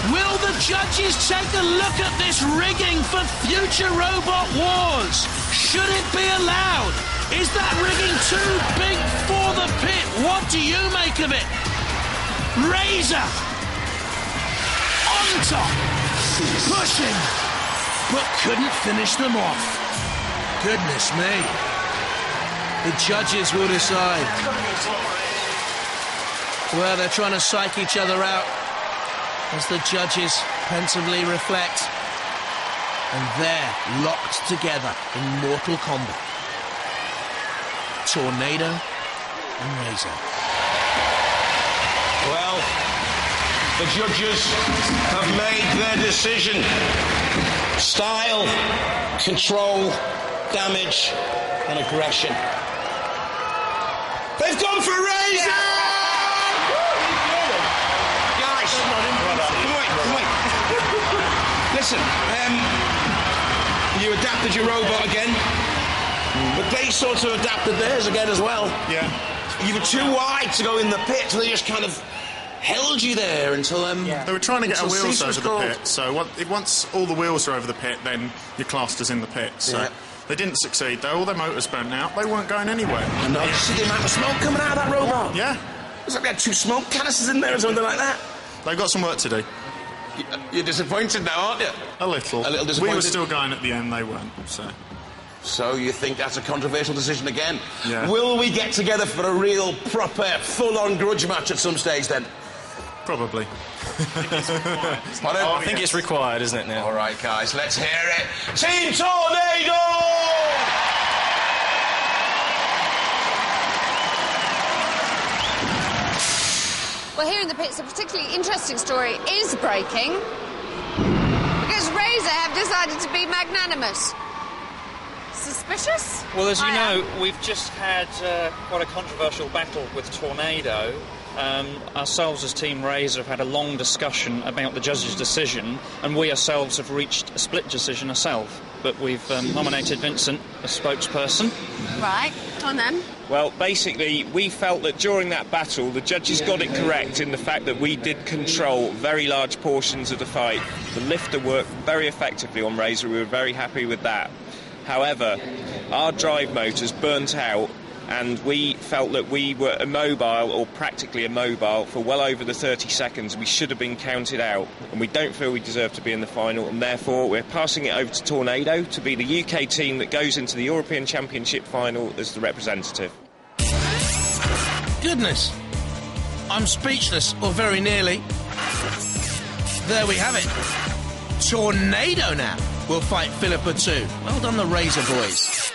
Will the judges take a look at this rigging for future Robot Wars? Should it be allowed? Is that rigging too big for the pit? What do you make of it? Razor on top, pushing, but couldn't finish them off. Goodness me. The judges will decide. Well, they're trying to psych each other out as the judges pensively reflect. And they're locked together in mortal combat. Tornado and Razor. Well, the judges have made their decision. Style, control, damage, and aggression. They've gone for Razor! Guys, come on. Listen, you adapted your robot again, but they sort of adapted theirs again as well. Yeah. You were too wide to go in the pit, so they just kind of held you there until They were trying to get our wheels over the pit, so once all the wheels are over the pit, then you're classed as in the pit. So they didn't succeed, though. All their motors burnt out. They weren't going anywhere. And you see the amount of smoke coming out of that robot? Yeah. It's like they had 2 smoke canisters in there or something like that. They've got some work to do. You're disappointed now, aren't you? A little. A little disappointed. We were still going at the end, they weren't, So you think that's a controversial decision again? Yeah. Will we get together for a real, proper, full-on grudge match at some stage then? Probably. I think it's required, isn't it, now? All right, guys, let's hear it. Team Tornado! Well, here in the pits, a particularly interesting story is breaking because Razor have decided to be magnanimous. Suspicious? Well, as you know, we've just had quite a controversial battle with Tornado. Ourselves as Team Razor have had a long discussion about the judge's decision, and we ourselves have reached a split decision ourselves. But we've nominated Vincent as spokesperson. Right, on then. Well, basically, we felt that during that battle, the judges got it correct in the fact that we did control very large portions of the fight. The lifter worked very effectively on Razor. We were very happy with that. However, our drive motors burnt out, and we felt that we were immobile, or practically immobile, for well over the 30 seconds. We should have been counted out, and we don't feel we deserve to be in the final, and therefore we're passing it over to Tornado to be the UK team that goes into the European Championship final as the representative. Goodness. I'm speechless, or very nearly. There we have it. Tornado now will fight Philippa too. Well done, the Razor boys.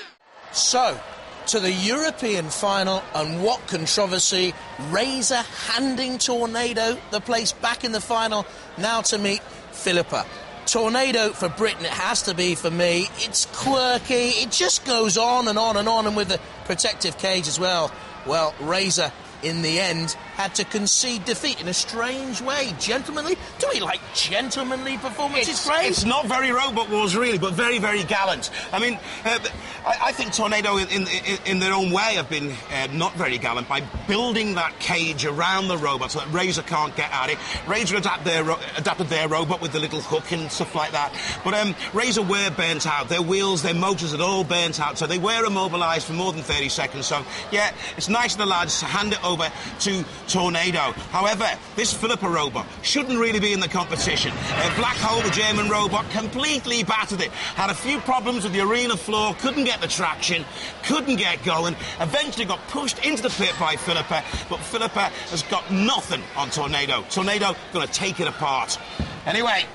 So, to the European final, and what controversy. Razor handing Tornado the place back in the final, now to meet Philippa. Tornado for Britain, it has to be for me. It's quirky, it just goes on and on and on, and with the protective cage as well. Well, Razor, in the end, had to concede defeat in a strange way. Gentlemanly? Do we like gentlemanly performances, Craig? It's not very Robot Wars, really, but very, very gallant. I mean, I think Tornado, in their own way, have been not very gallant by building that cage around the robot so that Razor can't get at it. Razor adapted their robot with the little hook and stuff like that. But Razor were burnt out. Their wheels, their motors had all burnt out, so they were immobilised for more than 30 seconds. So, yeah, it's nice of the lads to hand it over to Tornado. However, this Philippa robot shouldn't really be in the competition. Black Hole, the German robot, completely battered it. Had a few problems with the arena floor, couldn't get the traction, couldn't get going, eventually got pushed into the pit by Philippa, but Philippa has got nothing on Tornado. Tornado going to take it apart. Anyway,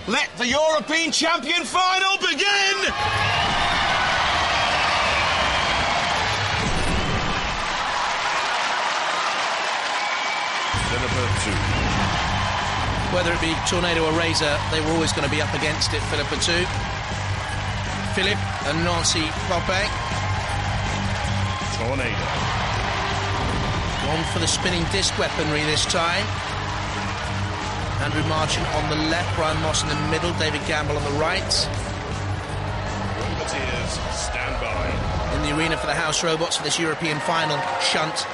let the European Champion final begin! Whether it be Tornado or Razor, they were always going to be up against it. Philippa too. Philip and Nancy Poppe. Tornado. Gone for the spinning disc weaponry this time. Andrew Marchant on the left, Brian Moss in the middle, David Gamble on the right. Volunteers, stand by. In the arena for the house robots for this European final, Shunt.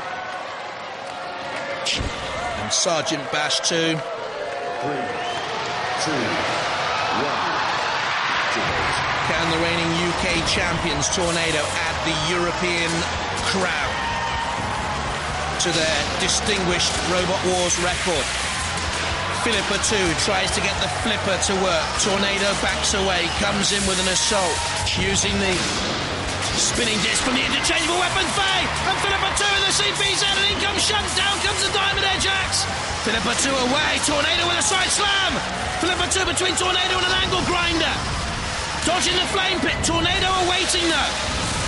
And Sergeant Bash too. Can the reigning UK champions Tornado add the European crown to their distinguished Robot Wars record? Philippa 2 tries to get the flipper to work. Tornado backs away, comes in with an assault, using the spinning disc from the interchangeable weapon Faye, and Philippa 2 in the CPZ, and in comes Shunt, down comes the Diamond Edge Axe. Philippa 2 away, Tornado with a side slam. Philippa 2 between Tornado and an angle grinder. Dodging the flame pit, Tornado awaiting though.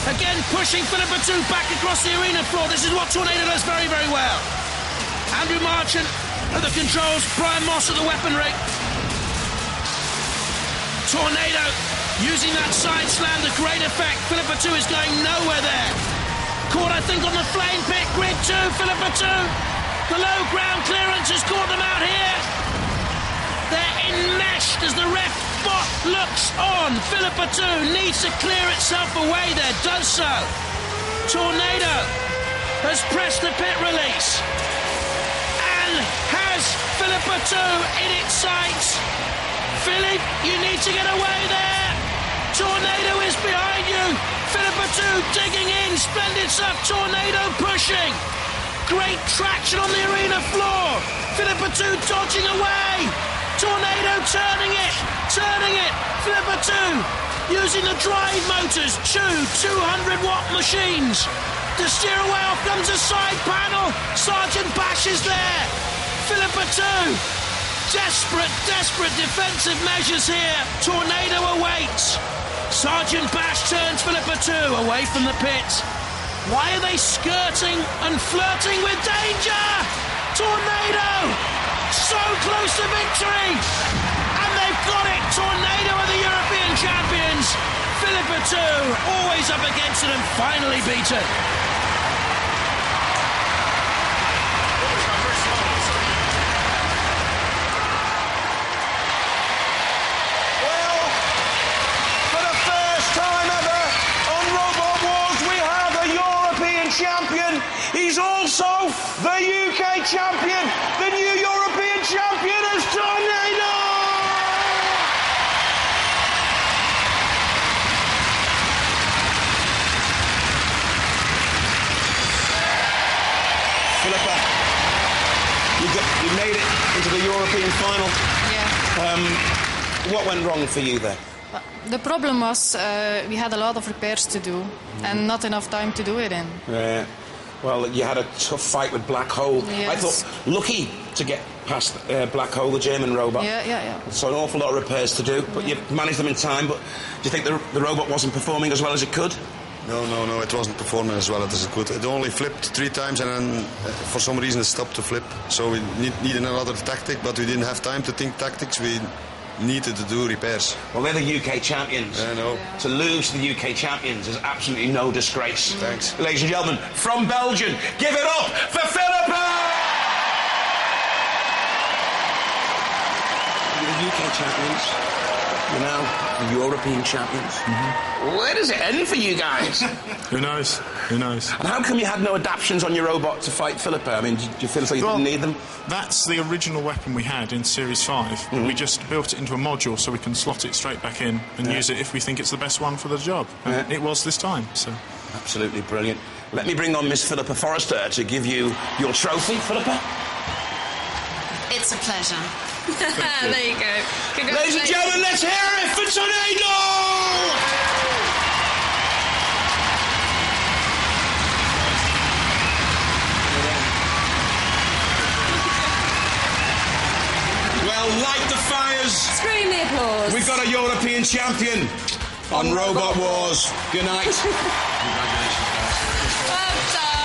Again pushing Philippa 2 back across the arena floor. This is what Tornado does very, very well. Andrew Marchant at the controls, Brian Moss at the weaponry. Tornado using that side slam to great effect. Philippa 2 is going nowhere there. Caught, I think, on the flame pit. Grid 2, Philippa 2. The low ground clearance has caught them out here. They're enmeshed as the ref bot looks on. Philippa 2 needs to clear itself away there, does so. Tornado has pressed the pit release and has Philippa 2 in its sights. Philip, you need to get away there. Tornado is behind you. Philippa 2 digging in. Splendid stuff. Tornado pushing. Great traction on the arena floor. Philippa 2 dodging away. Tornado turning it. Philippa 2 using the drive motors. Two 200-watt machines. To steer away, off comes a side panel. Sergeant Bash is there. Philippa 2. Desperate defensive measures here. Tornado awaits. Sergeant Bash turns Philippa 2 away from the pit. Why are they skirting and flirting with danger? Tornado so close to victory. And they've got it. Tornado are the European champions. Philippa 2 always up against it and finally beaten. Champion. He's also the UK champion. The new European champion is Tornado. Philippa, you made it into the European final. Yeah. What went wrong for you there? The problem was we had a lot of repairs to do and not enough time to do it in. Yeah. Well, you had a tough fight with Black Hole. Yes. I thought lucky to get past Black Hole, the German robot. Yeah. So an awful lot of repairs to do, but you managed them in time. But do you think the robot wasn't performing as well as it could? No, it wasn't performing as well as it could. It only flipped 3 times and then for some reason it stopped to flip. So we needed another tactic, but we didn't have time to think tactics. We needed to do repairs. Well, they're the UK champions. I know. To lose to the UK champions is absolutely no disgrace. Thanks. Ladies and gentlemen, from Belgium, give it up for Philippa! You're the UK champions. You're now the European champions. Mm-hmm. Where does it end for you guys? Who knows? And how come you had no adaptations on your robot to fight Philippa? I mean, do you feel as though you didn't need them? That's the original weapon we had in Series 5. Mm-hmm. We just built it into a module so we can slot it straight back in and use it if we think it's the best one for the job. And it was this time, so... Absolutely brilliant. Let me bring on Miss Philippa Forrester to give you your trophy. Philippa? It's a pleasure. There you go. Ladies and gentlemen, let's hear it for Tornado! Well, light the fires. Scream the applause. We've got a European champion on Robot Wars. Good night. Congratulations, guys. Well done.